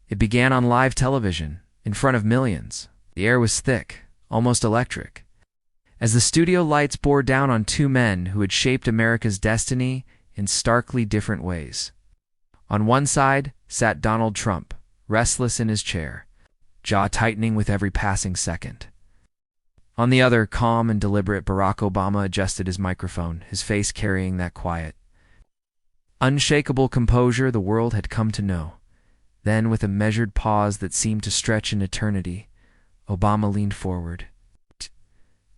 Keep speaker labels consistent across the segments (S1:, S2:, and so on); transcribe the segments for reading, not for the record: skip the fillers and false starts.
S1: It began on live television, in front of millions. The air was thick, almost electric, as the studio lights bore down on two men who had shaped America's destiny in starkly different ways. On one side sat Donald Trump, restless in his chair, jaw tightening with every passing second. On the other, calm and deliberate, Barack Obama adjusted his microphone, his face carrying that quiet, unshakable composure the world had come to know. Then, with a measured pause that seemed to stretch an eternity, Obama leaned forward.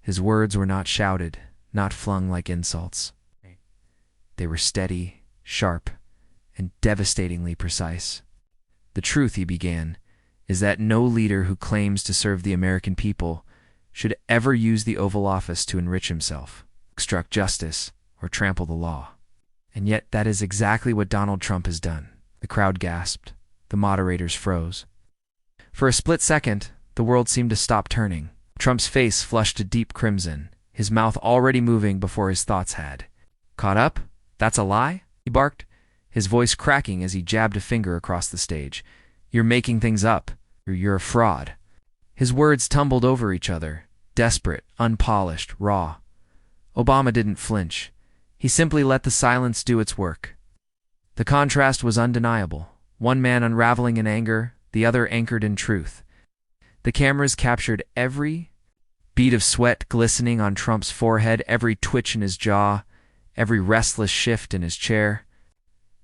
S1: His words were not shouted, not flung like insults. They were steady, sharp, and devastatingly precise. The truth, he began, is that no leader who claims to serve the American people should ever use the Oval Office to enrich himself, obstruct justice, or trample the law. And yet that is exactly what Donald Trump has done. The crowd gasped. The moderators froze. For a split second, the world seemed to stop turning. Trump's face flushed a deep crimson, his mouth already moving before his thoughts had. "Caught up? That's a lie?" he barked, his voice cracking as he jabbed a finger across the stage. "You're making things up. You're a fraud." His words tumbled over each other, desperate, unpolished, raw. Obama didn't flinch. He simply let the silence do its work. The contrast was undeniable. One man unraveling in anger, the other anchored in truth. The cameras captured every bead of sweat glistening on Trump's forehead, every twitch in his jaw, every restless shift in his chair.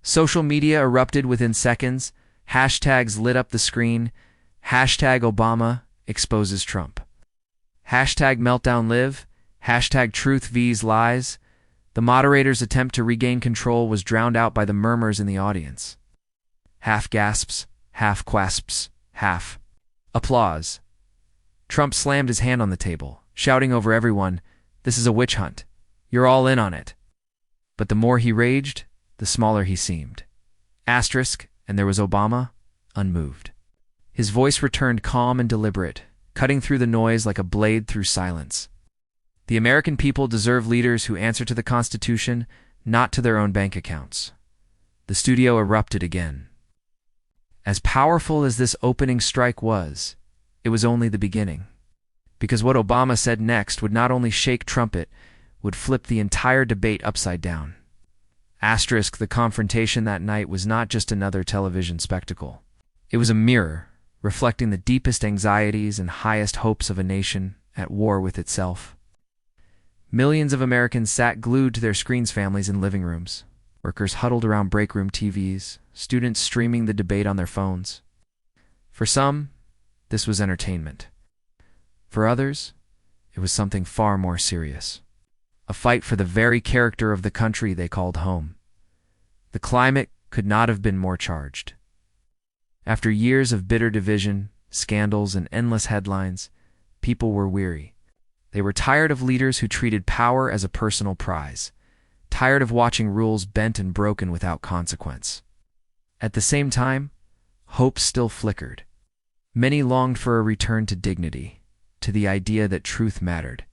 S1: Social media erupted within seconds. Hashtags lit up the screen. Hashtag Obama exposes Trump. Hashtag meltdown live. Hashtag truth vs lies. The moderator's attempt to regain control was drowned out by the murmurs in the audience. Half gasps, half quasps, half applause. Trump slammed his hand on the table, shouting over everyone, "This is a witch hunt. You're all in on it." But the more he raged, the smaller he seemed. Asterisk, and there was Obama, unmoved. His voice returned calm and deliberate, cutting through the noise like a blade through silence. The American people deserve leaders who answer to the Constitution, not to their own bank accounts. The studio erupted again. As powerful as this opening strike was, it was only the beginning. Because what Obama said next would not only shake Trump, it would flip the entire debate upside down. Asterisk, the confrontation that night was not just another television spectacle. It was a mirror, reflecting the deepest anxieties and highest hopes of a nation at war with itself. Millions of Americans sat glued to their screens, families in living rooms, workers huddled around break room TVs, students streaming the debate on their phones. For some, this was entertainment. For others, it was something far more serious. A fight for the very character of the country they called home. The climate could not have been more charged. After years of bitter division, scandals, and endless headlines, people were weary. They were tired of leaders who treated power as a personal prize, tired of watching rules bent and broken without consequence. At the same time, hope still flickered. Many longed for a return to dignity, to the idea that truth mattered,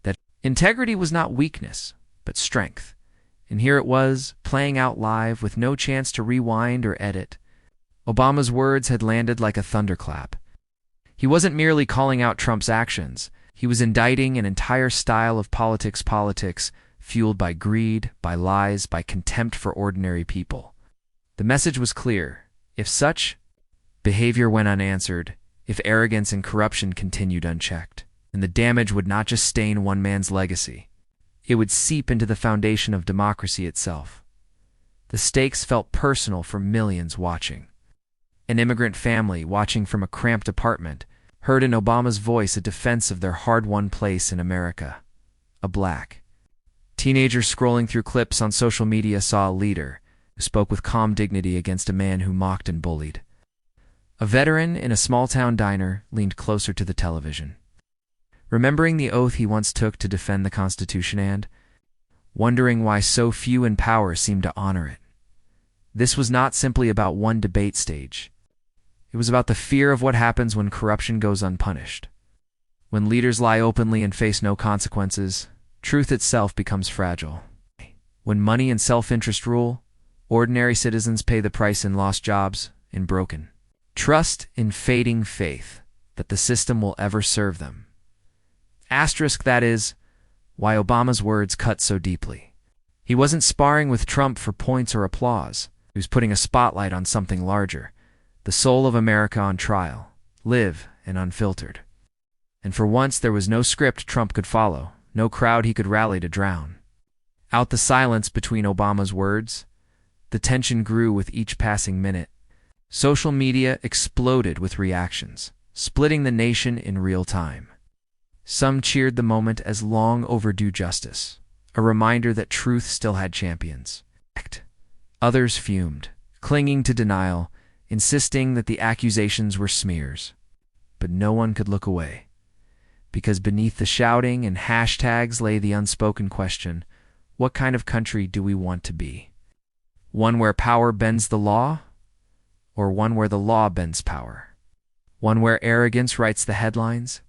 S1: that integrity was not weakness, but strength. And here it was, playing out live with no chance to rewind or edit. Obama's words had landed like a thunderclap. He wasn't merely calling out Trump's actions. He was indicting an entire style of politics fueled by greed, by lies, by contempt for ordinary people. The message was clear. If such behavior went unanswered, if arrogance and corruption continued unchecked, then the damage would not just stain one man's legacy. It would seep into the foundation of democracy itself. The stakes felt personal for millions watching. An immigrant family watching from a cramped apartment heard in Obama's voice a defense of their hard-won place in America. A black teenager scrolling through clips on social media saw a leader who spoke with calm dignity against a man who mocked and bullied. A veteran in a small-town diner leaned closer to the television, remembering the oath he once took to defend the Constitution and wondering why so few in power seemed to honor it. This was not simply about one debate stage. It was about the fear of what happens when corruption goes unpunished. When leaders lie openly and face no consequences, truth itself becomes fragile. When money and self-interest rule, ordinary citizens pay the price in lost jobs, in broken trust in fading faith that the system will ever serve them. Asterisk, that is, why Obama's words cut so deeply. He wasn't sparring with Trump for points or applause. He was putting a spotlight on something larger, the soul of America on trial, live and unfiltered. And for once there was no script Trump could follow, no crowd he could rally to drown out the silence between Obama's words. The tension grew with each passing minute. Social media exploded with reactions, splitting the nation in real time. Some cheered the moment as long overdue justice, a reminder that truth still had champions. Others fumed, clinging to denial, insisting that the accusations were smears. But no one could look away, because beneath the shouting and hashtags lay the unspoken question: what kind of country do we want to be? One where power bends the law, or one where the law bends power? One where arrogance writes the headlines,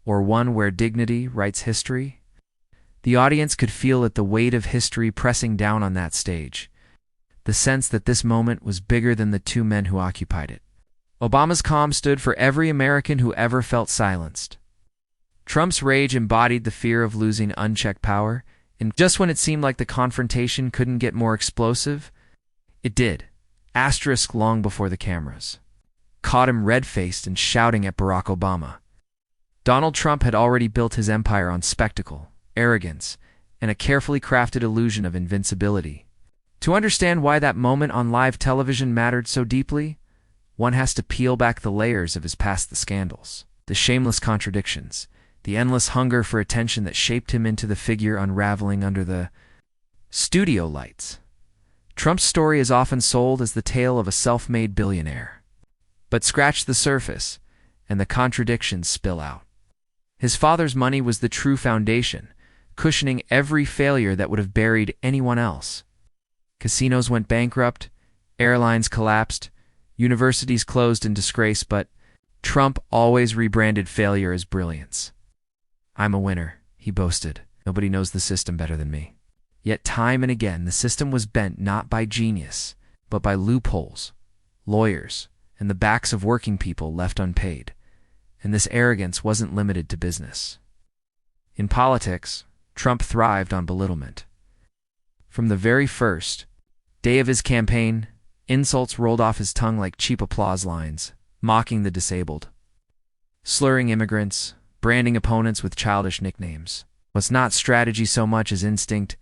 S1: or one where dignity writes history? The audience could feel it, the weight of history pressing down on that stage, the sense that this moment was bigger than the two men who occupied it. Obama's calm stood for every American who ever felt silenced. Trump's rage embodied the fear of losing unchecked power, and just when it seemed like the confrontation couldn't get more explosive, it did. Asterisk, long before the cameras caught him red-faced and shouting at Barack Obama. Donald Trump had already built his empire on spectacle, arrogance, and a carefully crafted illusion of invincibility. To understand why that moment on live television mattered so deeply, one has to peel back the layers of his past, the scandals, the shameless contradictions, the endless hunger for attention that shaped him into the figure unraveling under the studio lights. Trump's story is often sold as the tale of a self-made billionaire. But scratch the surface, and the contradictions spill out. His father's money was the true foundation, cushioning every failure that would have buried anyone else. Casinos went bankrupt, airlines collapsed, universities closed in disgrace, but Trump always rebranded failure as brilliance. "I'm a winner," he boasted. "Nobody knows the system better than me." Yet time and again, the system was bent not by genius, but by loopholes, lawyers, and the backs of working people left unpaid. And this arrogance wasn't limited to business. In politics, Trump thrived on belittlement. From the very first day of his campaign, insults rolled off his tongue like cheap applause lines, mocking the disabled, slurring immigrants, branding opponents with childish nicknames. What's not strategy so much as instinct,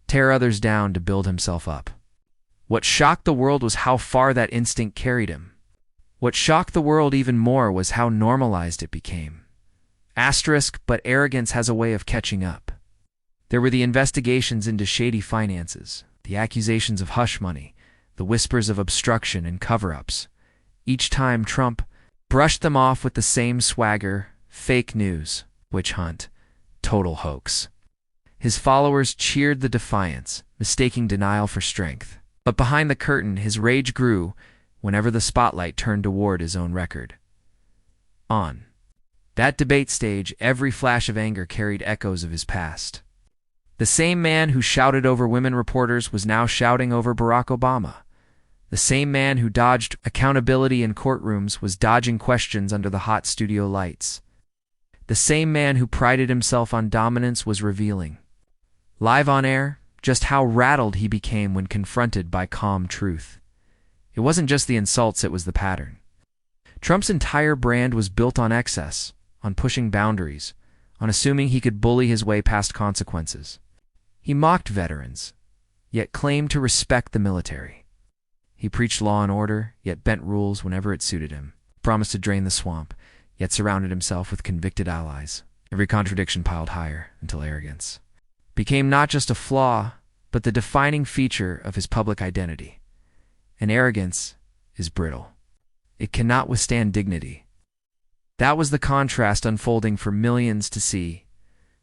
S1: tear others down to build himself up. What shocked the world was how far that instinct carried him. What shocked the world even more was how normalized it became. Asterisk, but arrogance has a way of catching up. There were the investigations into shady finances, the accusations of hush money, the whispers of obstruction and cover-ups. Each time Trump brushed them off with the same swagger: fake news, witch hunt, total hoax. His followers cheered the defiance, mistaking denial for strength. But behind the curtain, his rage grew whenever the spotlight turned toward his own record. On that debate stage, every flash of anger carried echoes of his past. The same man who shouted over women reporters was now shouting over Barack Obama. The same man who dodged accountability in courtrooms was dodging questions under the hot studio lights. The same man who prided himself on dominance was revealing, live on air, just how rattled he became when confronted by calm truth. It wasn't just the insults, it was the pattern. Trump's entire brand was built on excess, on pushing boundaries, on assuming he could bully his way past consequences. He mocked veterans, yet claimed to respect the military. He preached law and order, yet bent rules whenever it suited him. Promised to drain the swamp, yet surrounded himself with convicted allies. Every contradiction piled higher until arrogance became not just a flaw, but the defining feature of his public identity. And arrogance is brittle. It cannot withstand dignity. That was the contrast unfolding for millions to see.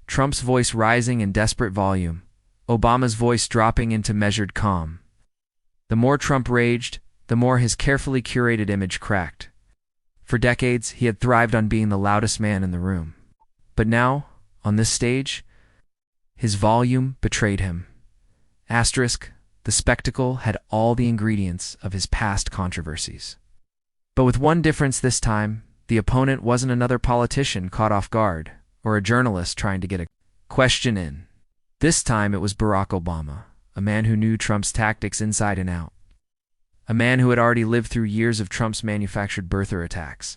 S1: Trump's voice rising in desperate volume, Obama's voice dropping into measured calm. The more Trump raged, the more his carefully curated image cracked. For decades, he had thrived on being the loudest man in the room. But now, on this stage, his volume betrayed him. Asterisk, the spectacle had all the ingredients of his past controversies. But with one difference this time, the opponent wasn't another politician caught off guard, or a journalist trying to get a question in. This time it was Barack Obama, a man who knew Trump's tactics inside and out. A man who had already lived through years of Trump's manufactured birther attacks.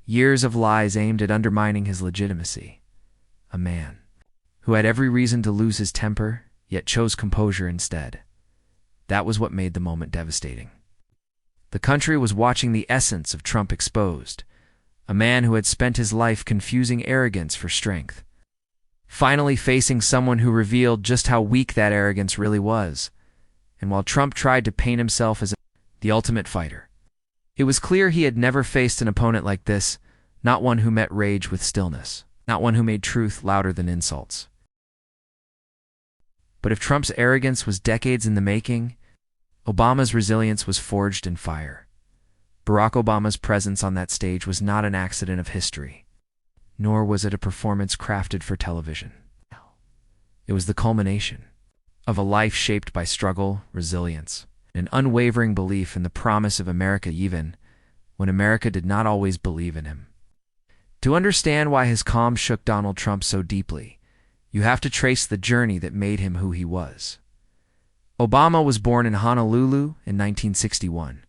S1: Years of lies aimed at undermining his legitimacy. A man who had every reason to lose his temper, yet chose composure instead. That was what made the moment devastating. The country was watching the essence of Trump exposed. A man who had spent his life confusing arrogance for strength. Finally facing someone who revealed just how weak that arrogance really was. And while Trump tried to paint himself as the ultimate fighter, it was clear he had never faced an opponent like this, not one who met rage with stillness, not one who made truth louder than insults. But if Trump's arrogance was decades in the making, Obama's resilience was forged in fire. Barack Obama's presence on that stage was not an accident of history, nor was it a performance crafted for television. It was the culmination of a life shaped by struggle, resilience, and an unwavering belief in the promise of America even when America did not always believe in him. To understand why his calm shook Donald Trump so deeply, you have to trace the journey that made him who he was. Obama was born in Honolulu in 1961,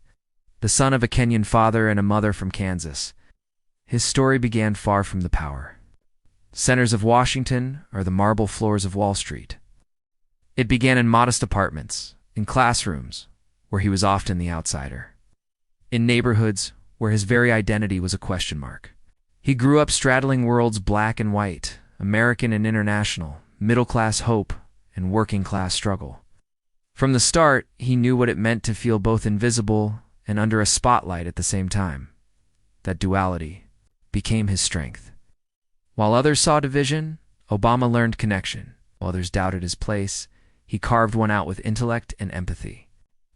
S1: the son of a Kenyan father and a mother from Kansas. His story began far from the power centers of Washington or the marble floors of Wall Street. It began in modest apartments, in classrooms, where he was often the outsider, in neighborhoods where his very identity was a question mark. He grew up straddling worlds black and white, American and international, middle-class hope and working-class struggle. From the start, he knew what it meant to feel both invisible and under a spotlight at the same time. That duality became his strength. While others saw division, Obama learned connection. While others doubted his place, he carved one out with intellect and empathy.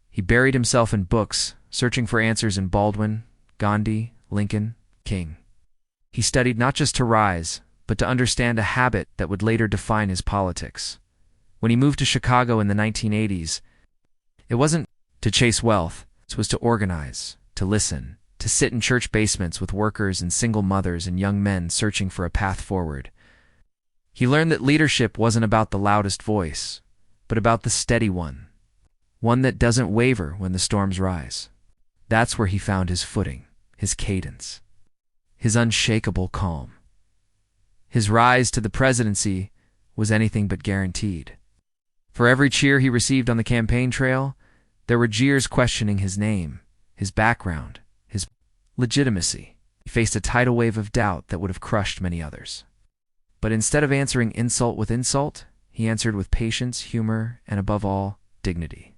S1: He buried himself in books, searching for answers in Baldwin, Gandhi, Lincoln, King. He studied not just to rise, but to understand a habit that would later define his politics. When he moved to Chicago in the 1980s, it wasn't to chase wealth, it was to organize, to listen, to sit in church basements with workers and single mothers and young men searching for a path forward. He learned that leadership wasn't about the loudest voice, but about the steady one that doesn't waver when the storms rise. That's where he found his footing, his cadence, his unshakable calm. His rise to the presidency was anything but guaranteed. For every cheer he received on the campaign trail, there were jeers questioning his name, his background, his legitimacy. He faced a tidal wave of doubt that would have crushed many others. But instead of answering insult with insult, he answered with patience, humor, and above all, dignity.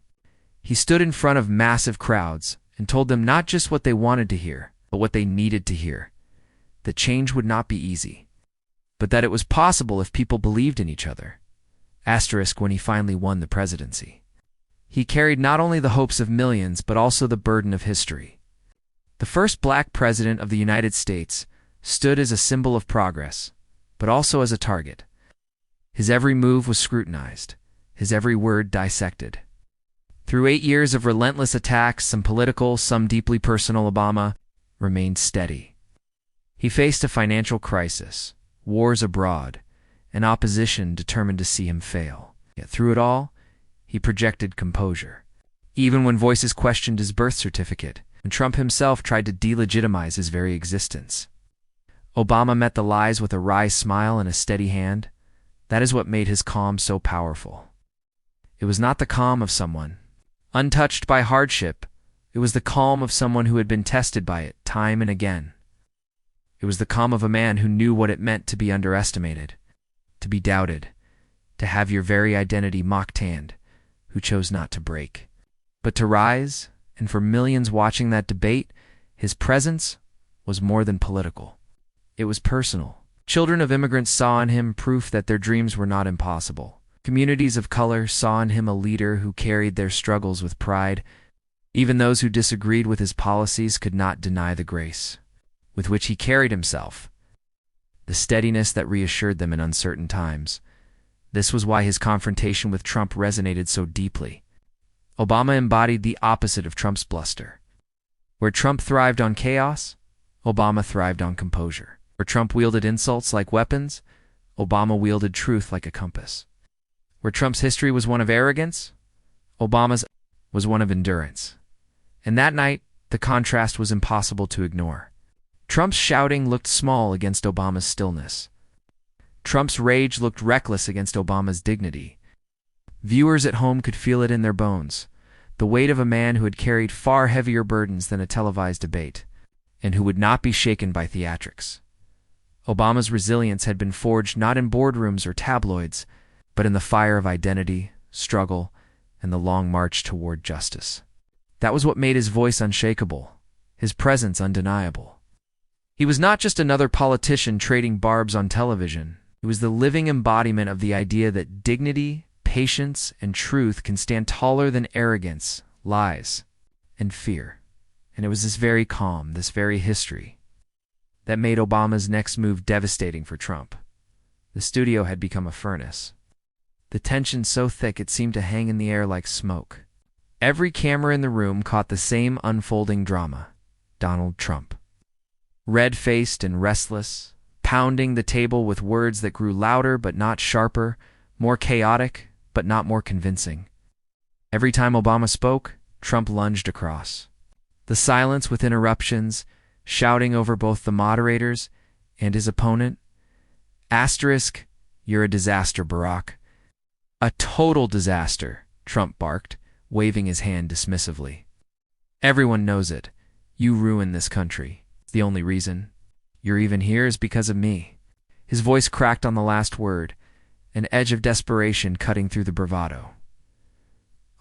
S1: He stood in front of massive crowds and told them not just what they wanted to hear, but what they needed to hear. That change would not be easy, but that it was possible if people believed in each other. Asterisk when he finally won the presidency. He carried not only the hopes of millions, but also the burden of history. The first black president of the United States stood as a symbol of progress, but also as a target. His every move was scrutinized, his every word dissected. Through 8 years of relentless attacks, some political, some deeply personal, Obama remained steady. He faced a financial crisis, wars abroad, and opposition determined to see him fail. Yet through it all, he projected composure. Even when voices questioned his birth certificate, and Trump himself tried to delegitimize his very existence. Obama met the lies with a wry smile and a steady hand. That is what made his calm so powerful. It was not the calm of someone untouched by hardship. It was the calm of someone who had been tested by it time and again. It was the calm of a man who knew what it meant to be underestimated, to be doubted, to have your very identity mock-tanned, who chose not to break, but to rise. And for millions watching that debate, his presence was more than political. It was personal. Children of immigrants saw in him proof that their dreams were not impossible. Communities of color saw in him a leader who carried their struggles with pride. Even those who disagreed with his policies could not deny the grace with which he carried himself, the steadiness that reassured them in uncertain times. This was why his confrontation with Trump resonated so deeply. Obama embodied the opposite of Trump's bluster. Where Trump thrived on chaos, Obama thrived on composure. Where Trump wielded insults like weapons, Obama wielded truth like a compass. Where Trump's history was one of arrogance, Obama's was one of endurance. And that night, the contrast was impossible to ignore. Trump's shouting looked small against Obama's stillness. Trump's rage looked reckless against Obama's dignity. Viewers at home could feel it in their bones, the weight of a man who had carried far heavier burdens than a televised debate, and who would not be shaken by theatrics. Obama's resilience had been forged not in boardrooms or tabloids, but in the fire of identity, struggle, and the long march toward justice. That was what made his voice unshakable, his presence undeniable. He was not just another politician trading barbs on television. He was the living embodiment of the idea that dignity, patience, and truth can stand taller than arrogance, lies, and fear. And it was this very calm, this very history, that made Obama's next move devastating for Trump. The studio had become a furnace. The tension so thick it seemed to hang in the air like smoke. Every camera in the room caught the same unfolding drama: Donald Trump. Red-faced and restless, pounding the table with words that grew louder but not sharper, more chaotic but not more convincing. Every time Obama spoke, Trump lunged across. The silence with interruptions, shouting over both the moderators and his opponent. Asterisk, you're a disaster, Barack. A total disaster, Trump barked, waving his hand dismissively. Everyone knows it. You ruined this country. The only reason you're even here is because of me. His voice cracked on the last word, an edge of desperation cutting through the bravado.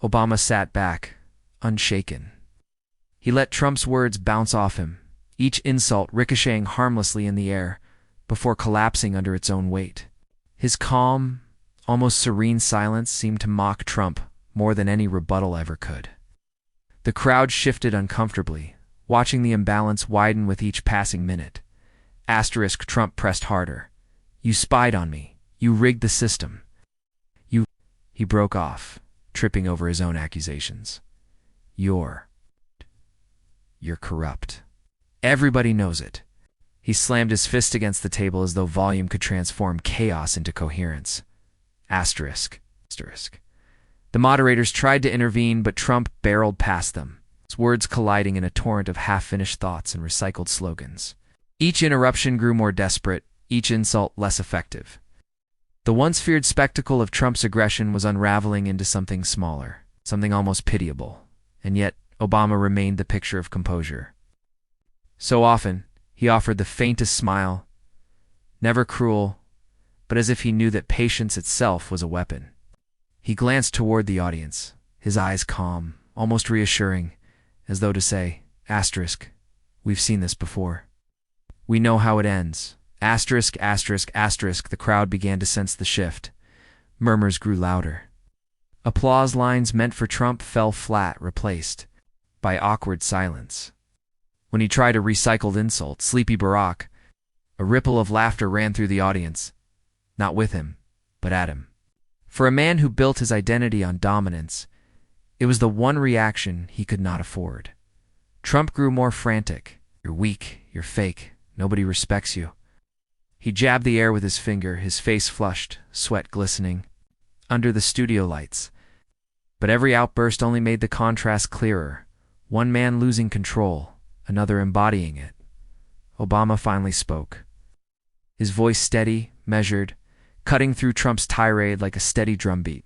S1: Obama sat back, unshaken. He let Trump's words bounce off him, each insult ricocheting harmlessly in the air, before collapsing under its own weight. His calm, almost serene silence seemed to mock Trump more than any rebuttal ever could. The crowd shifted uncomfortably, watching the imbalance widen with each passing minute. Asterisk, Trump pressed harder. You spied on me. You rigged the system. He broke off, tripping over his own accusations. You're corrupt. Everybody knows it. He slammed his fist against the table as though volume could transform chaos into coherence. Asterisk. The moderators tried to intervene, but Trump barreled past them, his words colliding in a torrent of half-finished thoughts and recycled slogans. Each interruption grew more desperate, each insult less effective. The once feared spectacle of Trump's aggression was unraveling into something smaller, something almost pitiable, and yet Obama remained the picture of composure. So often, he offered the faintest smile, never cruel, but as if he knew that patience itself was a weapon. He glanced toward the audience, his eyes calm, almost reassuring, as though to say, asterisk, we've seen this before. We know how it ends. Asterisk, the crowd began to sense the shift. Murmurs grew louder. Applause lines meant for Trump fell flat, replaced by awkward silence. When he tried a recycled insult, Sleepy Barack, a ripple of laughter ran through the audience, not with him, but at him. For a man who built his identity on dominance, it was the one reaction he could not afford. Trump grew more frantic. You're weak, you're fake, nobody respects you. He jabbed the air with his finger, his face flushed, sweat glistening, under the studio lights. But every outburst only made the contrast clearer. One man losing control, another embodying it. Obama finally spoke. His voice steady, measured, cutting through Trump's tirade like a steady drumbeat.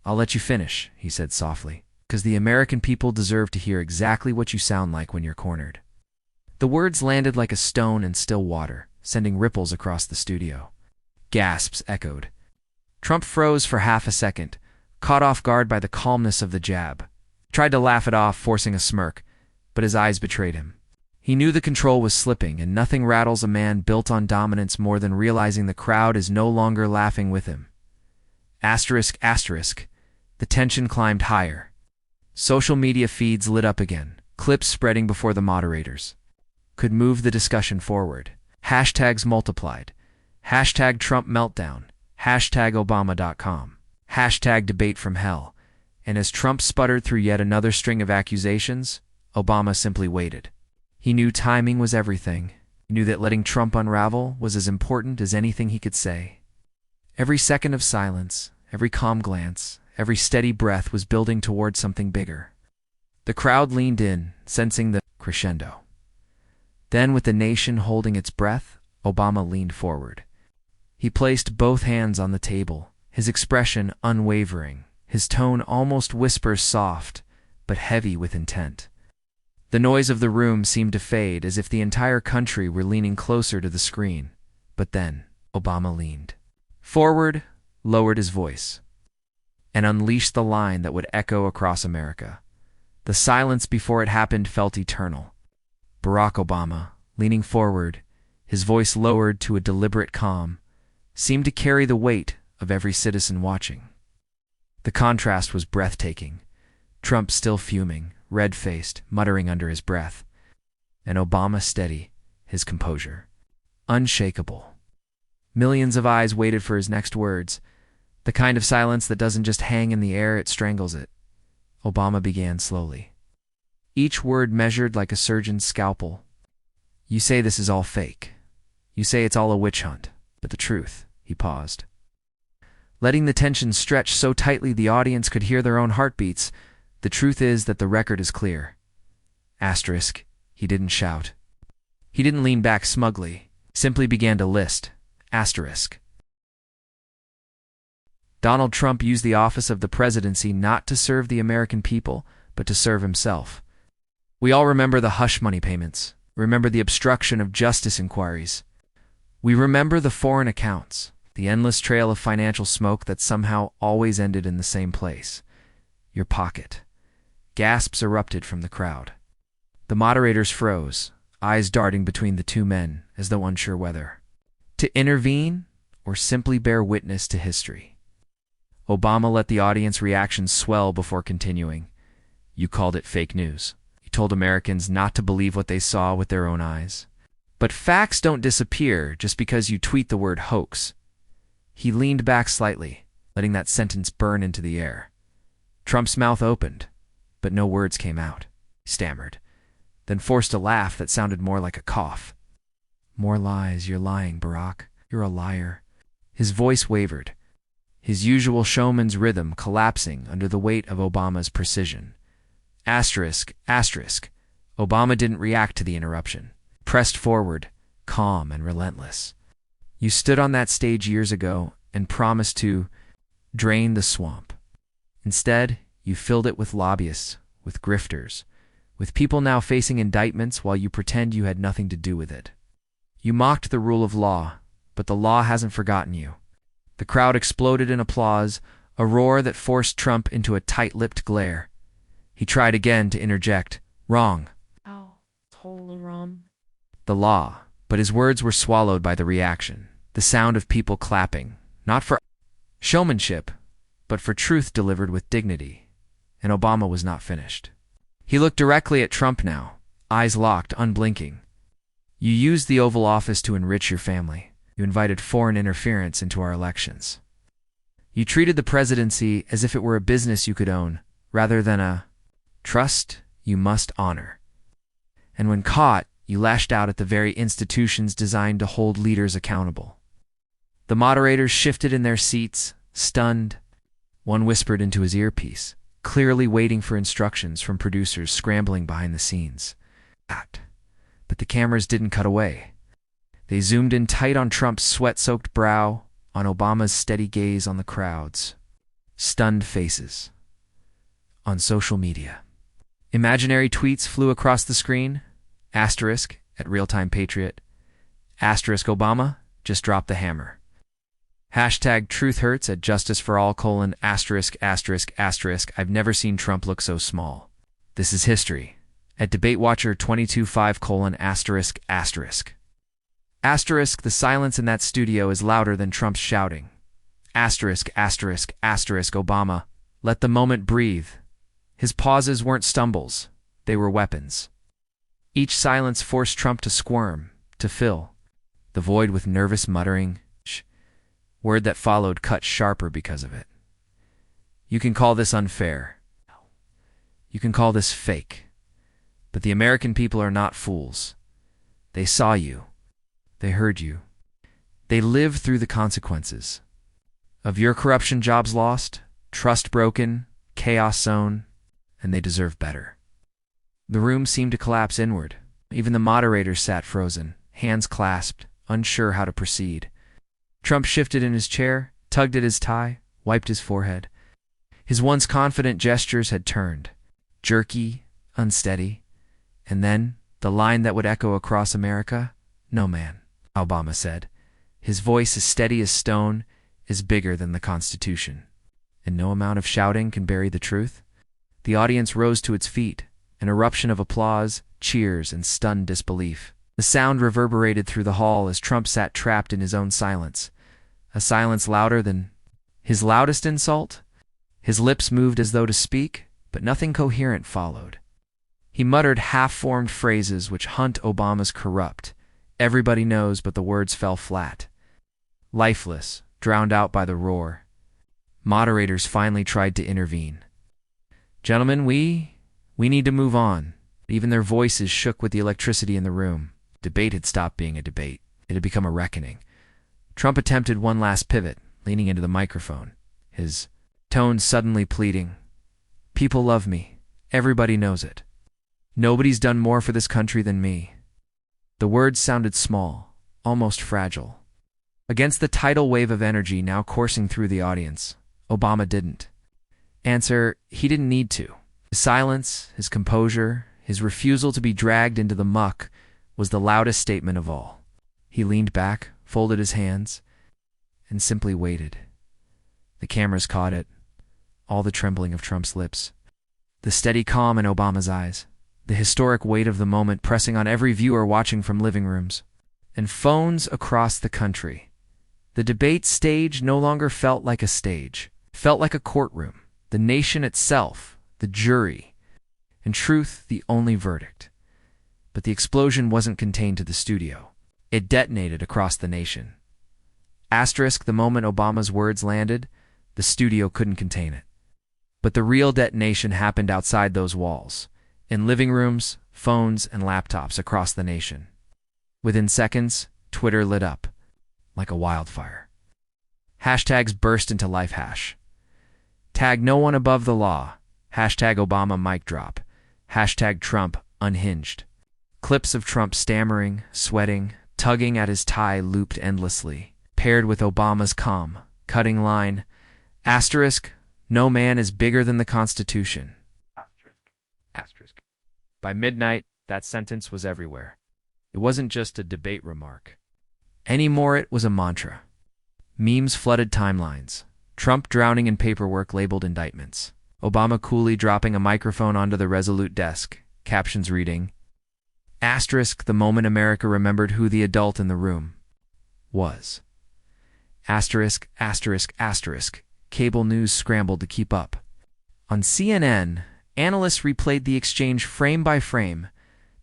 S1: I'll let you finish, he said softly, because the American people deserve to hear exactly what you sound like when you're cornered. The words landed like a stone in still water, sending ripples across the studio. Gasps echoed. Trump froze for half a second, caught off guard by the calmness of the jab. Tried to laugh it off, forcing a smirk, but his eyes betrayed him. He knew the control was slipping, and nothing rattles a man built on dominance more than realizing the crowd is no longer laughing with him. Asterisk. The tension climbed higher. Social media feeds lit up again, clips spreading before the moderators. Could move the discussion forward. Hashtags multiplied. Hashtag Trump meltdown. Hashtag Obama.com. Hashtag debate from hell. And as Trump sputtered through yet another string of accusations, Obama simply waited. He knew timing was everything. He knew that letting Trump unravel was as important as anything he could say. Every second of silence, every calm glance, every steady breath was building toward something bigger. The crowd leaned in, sensing the crescendo. Then, with the nation holding its breath, Obama leaned forward. He placed both hands on the table, his expression unwavering, his tone almost whisper-soft, but heavy with intent. The noise of the room seemed to fade, as if the entire country were leaning closer to the screen. But then, Obama leaned forward, lowered his voice, and unleashed the line that would echo across America. The silence before it happened felt eternal. Barack Obama, leaning forward, his voice lowered to a deliberate calm, seemed to carry the weight of every citizen watching. The contrast was breathtaking. Trump still fuming, red-faced, muttering under his breath, and Obama steady, his composure unshakable. Millions of eyes waited for his next words, the kind of silence that doesn't just hang in the air, it strangles it. Obama began slowly, each word measured like a surgeon's scalpel. You say this is all fake. You say it's all a witch hunt. But the truth, he paused, letting the tension stretch so tightly the audience could hear their own heartbeats. The truth is that the record is clear. Asterisk, he didn't shout. He didn't lean back smugly, simply began to list. Asterisk. Donald Trump used the office of the presidency not to serve the American people, but to serve himself. We all remember the hush money payments, remember the obstruction of justice inquiries. We remember the foreign accounts, the endless trail of financial smoke that somehow always ended in the same place, your pocket. Gasps erupted from the crowd. The moderators froze, eyes darting between the two men, as though unsure whether to intervene or simply bear witness to history. Obama let the audience reactions swell before continuing. You called it fake news. You told Americans not to believe what they saw with their own eyes. But facts don't disappear just because you tweet the word hoax. He leaned back slightly, letting that sentence burn into the air. Trump's mouth opened, but no words came out. He stammered, then forced a laugh that sounded more like a cough. More lies, you're lying, Barack. You're a liar. His voice wavered, his usual showman's rhythm collapsing under the weight of Obama's precision. Asterisk, asterisk. Obama didn't react to the interruption. Pressed forward, calm and relentless. You stood on that stage years ago and promised to drain the swamp. Instead, you filled it with lobbyists, with grifters, with people now facing indictments while you pretend you had nothing to do with it. You mocked the rule of law, but the law hasn't forgotten you. The crowd exploded in applause, a roar that forced Trump into a tight-lipped glare. He tried again to interject. Wrong.
S2: Oh, totally wrong.
S1: The law, but his words were swallowed by the reaction, the sound of people clapping, not for showmanship, but for truth delivered with dignity. And Obama was not finished. He looked directly at Trump now, eyes locked, unblinking. You used the Oval Office to enrich your family. You invited foreign interference into our elections. You treated the presidency as if it were a business you could own, rather than a trust you must honor. And when caught, you lashed out at the very institutions designed to hold leaders accountable. The moderators shifted in their seats, stunned. One whispered into his earpiece, clearly waiting for instructions from producers scrambling behind the scenes. But the cameras didn't cut away. They zoomed in tight on Trump's sweat-soaked brow, on Obama's steady gaze on the crowds. Stunned faces. On social media. Imaginary tweets flew across the screen. Asterisk, at Real-Time Patriot. Asterisk Obama, just dropped the hammer. Hashtag Truth Hurts at Justice for All, asterisk, asterisk, asterisk. I've never seen Trump look so small. This is history. At Debate Watcher 225, asterisk, asterisk. Asterisk, the silence in that studio is louder than Trump's shouting. Asterisk, asterisk, asterisk, Obama. Let the moment breathe. His pauses weren't stumbles. They were weapons. Each silence forced Trump to squirm, to fill the void with nervous muttering. Word that followed cut sharper because of it. You can call this unfair. You can call this fake. But the American people are not fools. They saw you. They heard you. They lived through the consequences of your corruption, jobs lost, trust broken, chaos sown, and they deserve better. The room seemed to collapse inward. Even the moderators sat frozen, hands clasped, unsure how to proceed. Trump shifted in his chair, tugged at his tie, wiped his forehead. His once confident gestures had turned, jerky, unsteady. And then, the line that would echo across America, "No man," Obama said. His voice as steady as stone, is bigger than the Constitution. And no amount of shouting can bury the truth. The audience rose to its feet, an eruption of applause, cheers, and stunned disbelief. The sound reverberated through the hall as Trump sat trapped in his own silence, a silence louder than his loudest insult. His lips moved as though to speak, but nothing coherent followed. He muttered half-formed phrases which hunt Obama's corrupt. Everybody knows, but the words fell flat. Lifeless, drowned out by the roar. Moderators finally tried to intervene. "Gentlemen, we need to move on." Even their voices shook with the electricity in the room. Debate had stopped being a debate. It had become a reckoning. Trump attempted one last pivot, leaning into the microphone, his tone suddenly pleading. "People love me. Everybody knows it. Nobody's done more for this country than me." The words sounded small, almost fragile. Against the tidal wave of energy now coursing through the audience, Obama didn't answer. He didn't need to. His silence, his composure, his refusal to be dragged into the muck was the loudest statement of all. He leaned back, folded his hands, and simply waited. The cameras caught it, all the trembling of Trump's lips, the steady calm in Obama's eyes, the historic weight of the moment pressing on every viewer watching from living rooms and phones across the country. The debate stage no longer felt like a stage, felt like a courtroom, the nation itself, the jury, and truth the only verdict. But the explosion wasn't contained to the studio. It detonated across the nation. Asterisk, the moment Obama's words landed, the studio couldn't contain it. But the real detonation happened outside those walls, in living rooms, phones, and laptops across the nation. Within seconds, Twitter lit up like a wildfire. Hashtags burst into life. Tag no one above the law. Hashtag Obama mic drop. Hashtag Trump unhinged. Clips of Trump stammering, sweating, tugging at his tie looped endlessly, paired with Obama's calm, cutting line, asterisk, "No man is bigger than the Constitution." Asterisk. By midnight, that sentence was everywhere. It wasn't just a debate remark. Anymore, it was a mantra. Memes flooded timelines. Trump drowning in paperwork labeled indictments. Obama coolly dropping a microphone onto the resolute desk, captions reading, asterisk, the moment America remembered who the adult in the room was. Asterisk, asterisk, asterisk. Cable news scrambled to keep up. On CNN, analysts replayed the exchange frame by frame,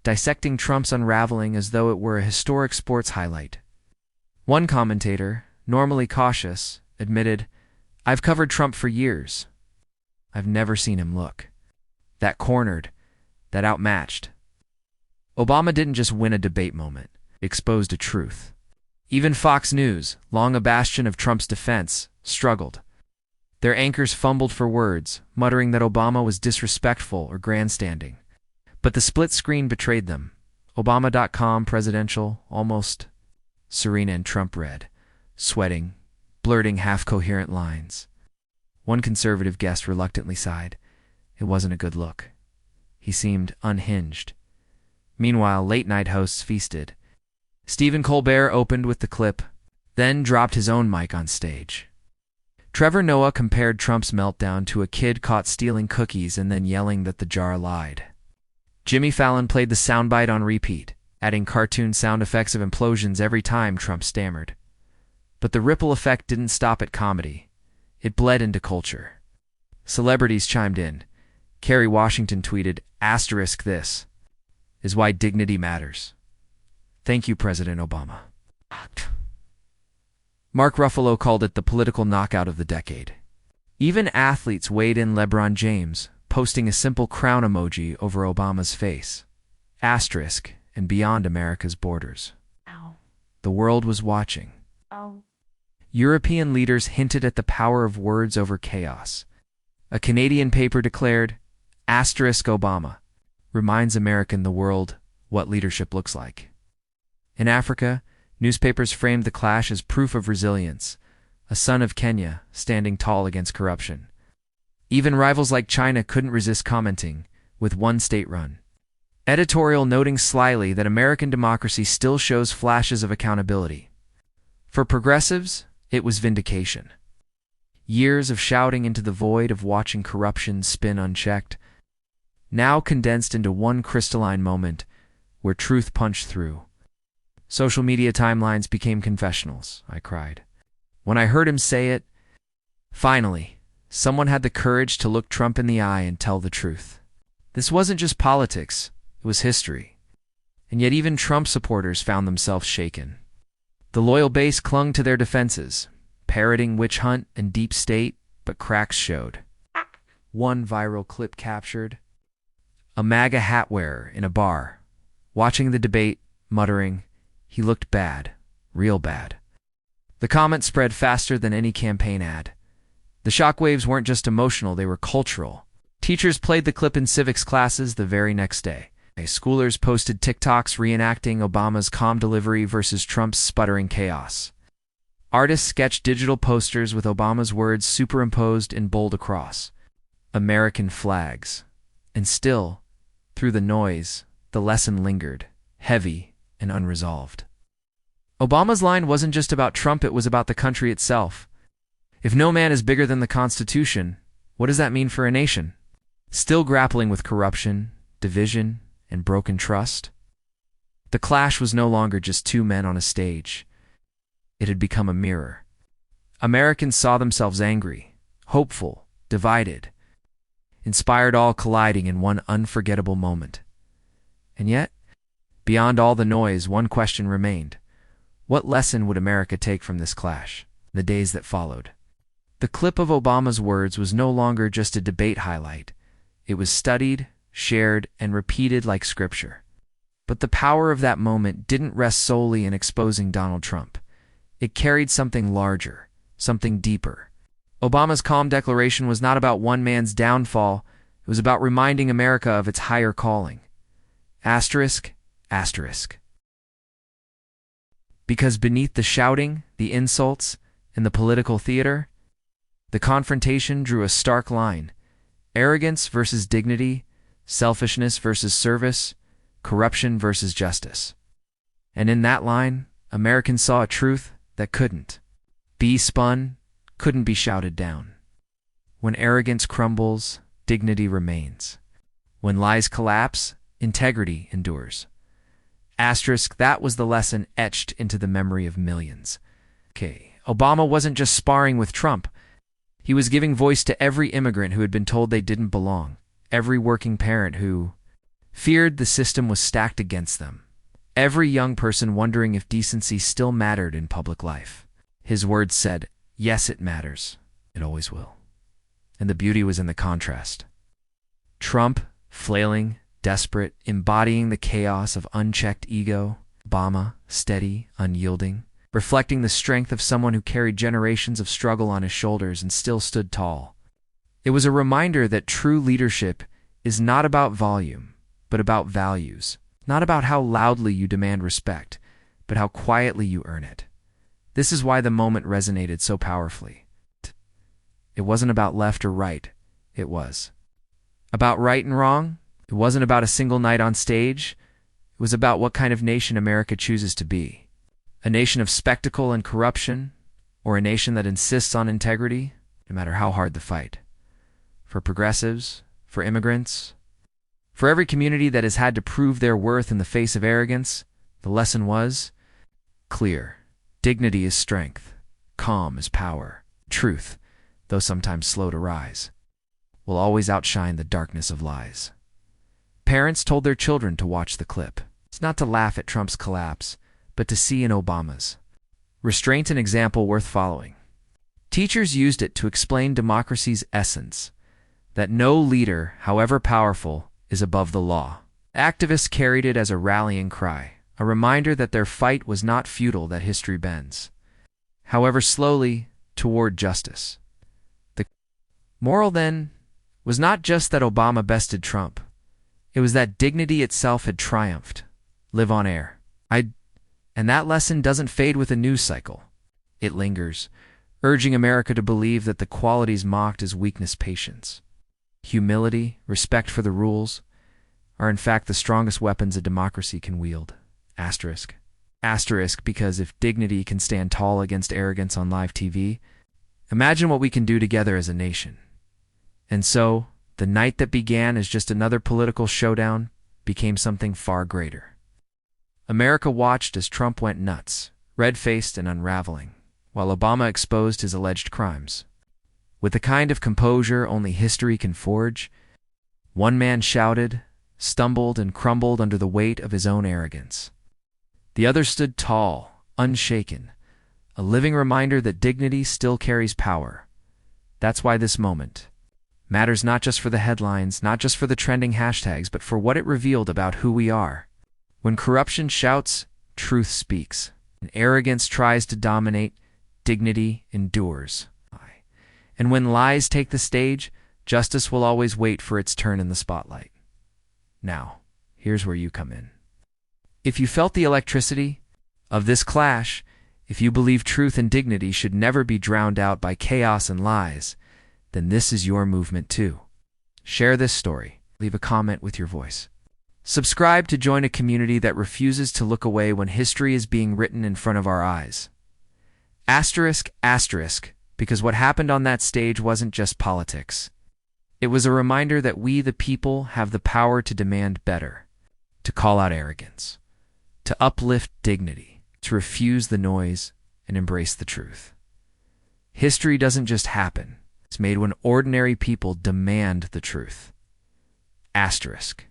S1: dissecting Trump's unraveling as though it were a historic sports highlight. One commentator, normally cautious, admitted, "I've covered Trump for years. I've never seen him look that cornered, that outmatched." Obama didn't just win a debate moment, it exposed a truth. Even Fox News, long a bastion of Trump's defense, struggled. Their anchors fumbled for words, muttering that Obama was disrespectful or grandstanding. But the split screen betrayed them. Obama.com presidential, almost serene, and Trump read, sweating, blurting half-coherent lines. One conservative guest reluctantly sighed. It wasn't a good look. He seemed unhinged. Meanwhile, late-night hosts feasted. Stephen Colbert opened with the clip, then dropped his own mic on stage. Trevor Noah compared Trump's meltdown to a kid caught stealing cookies and then yelling that the jar lied. Jimmy Fallon played the soundbite on repeat, adding cartoon sound effects of implosions every time Trump stammered. But the ripple effect didn't stop at comedy. It bled into culture. Celebrities chimed in. Kerry Washington tweeted, asterisk, "This is why dignity matters. Thank you, President Obama." Mark Ruffalo called it the political knockout of the decade. Even athletes weighed in. LeBron James, posting a simple crown emoji over Obama's face. asterisk, and beyond America's borders.
S2: Ow.
S1: The world was watching.
S2: Oh.
S1: European leaders hinted at the power of words over chaos. A Canadian paper declared, asterisk Obama reminds America and the world what leadership looks like. In Africa, newspapers framed the clash as proof of resilience, a son of Kenya standing tall against corruption. Even rivals like China couldn't resist commenting, with one state run. Editorial noting slyly that American democracy still shows flashes of accountability. For progressives, it was vindication. Years of shouting into the void of watching corruption spin unchecked, now condensed into one crystalline moment where truth punched through. Social media timelines became confessionals, I cried. When I heard him say it, finally, someone had the courage to look Trump in the eye and tell the truth. This wasn't just politics, it was history. And yet even Trump supporters found themselves shaken. The loyal base clung to their defenses, parroting witch hunt and deep state, but cracks showed. One viral clip captured a MAGA hat wearer in a bar, watching the debate, muttering, "He looked bad, real bad." The comments spread faster than any campaign ad. The shockwaves weren't just emotional, they were cultural. Teachers played the clip in civics classes the very next day. Schoolers posted TikToks reenacting Obama's calm delivery versus Trump's sputtering chaos. Artists sketched digital posters with Obama's words superimposed in bold across American flags. And still, through the noise, the lesson lingered, heavy and unresolved. Obama's line wasn't just about Trump, it was about the country itself. If no man is bigger than the Constitution, what does that mean for a nation? Still grappling with corruption, division, and broken trust? The clash was no longer just two men on a stage. It had become a mirror. Americans saw themselves angry, hopeful, divided, inspired, all colliding in one unforgettable moment. And yet, beyond all the noise, one question remained. What lesson would America take from this clash? The days that followed. The clip of Obama's words was no longer just a debate highlight. It was studied, shared, and repeated like scripture. But the power of that moment didn't rest solely in exposing Donald Trump. It carried something larger, something deeper. Obama's calm declaration was not about one man's downfall. It was about reminding America of its higher calling. Asterisk, asterisk. Because beneath the shouting, the insults, and the political theater, the confrontation drew a stark line. Arrogance versus dignity, selfishness versus service, corruption versus justice. And in that line, Americans saw a truth that couldn't be spun, couldn't be shouted down. When arrogance crumbles, dignity remains. When lies collapse, integrity endures. Asterisk, that was the lesson etched into the memory of millions. Obama wasn't just sparring with Trump. He was giving voice to every immigrant who had been told they didn't belong, every working parent who feared the system was stacked against them, every young person wondering if decency still mattered in public life. His words said, yes, it matters. It always will. And the beauty was in the contrast. Trump, flailing, desperate, embodying the chaos of unchecked ego. Obama, steady, unyielding, reflecting the strength of someone who carried generations of struggle on his shoulders and still stood tall. It was a reminder that true leadership is not about volume, but about values. Not about how loudly you demand respect, but how quietly you earn it. This is why the moment resonated so powerfully. It wasn't about left or right. It was about right and wrong. It wasn't about a single night on stage. It was about what kind of nation America chooses to be. A nation of spectacle and corruption, or a nation that insists on integrity, no matter how hard the fight. For progressives, for immigrants, for every community that has had to prove their worth in the face of arrogance, the lesson was clear. Dignity is strength. Calm is power. Truth, though sometimes slow to rise, will always outshine the darkness of lies. Parents told their children to watch the clip. It's not to laugh at Trump's collapse, but to see in Obama's restraint an example worth following. Teachers used it to explain democracy's essence, that no leader, however powerful, is above the law. Activists carried it as a rallying cry, a reminder that their fight was not futile, that history bends, however slowly, toward justice. The moral, then, was not just that Obama bested Trump. It was that dignity itself had triumphed. Live on air. And that lesson doesn't fade with a news cycle. It lingers, urging America to believe that the qualities mocked as weakness, patience, humility, respect for the rules, are in fact the strongest weapons a democracy can wield. Asterisk. Asterisk, because if dignity can stand tall against arrogance on live TV, imagine what we can do together as a nation. And so, the night that began as just another political showdown became something far greater. America watched as Trump went nuts, red-faced and unraveling, while Obama exposed his alleged crimes. With the kind of composure only history can forge, one man shouted, stumbled, and crumbled under the weight of his own arrogance. The other stood tall, unshaken, a living reminder that dignity still carries power. That's why this moment matters, not just for the headlines, not just for the trending hashtags, but for what it revealed about who we are. When corruption shouts, truth speaks. When arrogance tries to dominate, dignity endures. And when lies take the stage, justice will always wait for its turn in the spotlight. Now, here's where you come in. If you felt the electricity of this clash, if you believe truth and dignity should never be drowned out by chaos and lies, then this is your movement too. Share this story. Leave a comment with your voice. Subscribe to join a community that refuses to look away when history is being written in front of our eyes. Asterisk, asterisk, because what happened on that stage wasn't just politics. It was a reminder that we, the people, have the power to demand better, to call out arrogance, to uplift dignity, to refuse the noise and embrace the truth. History doesn't just happen. It's made when ordinary people demand the truth. Asterisk.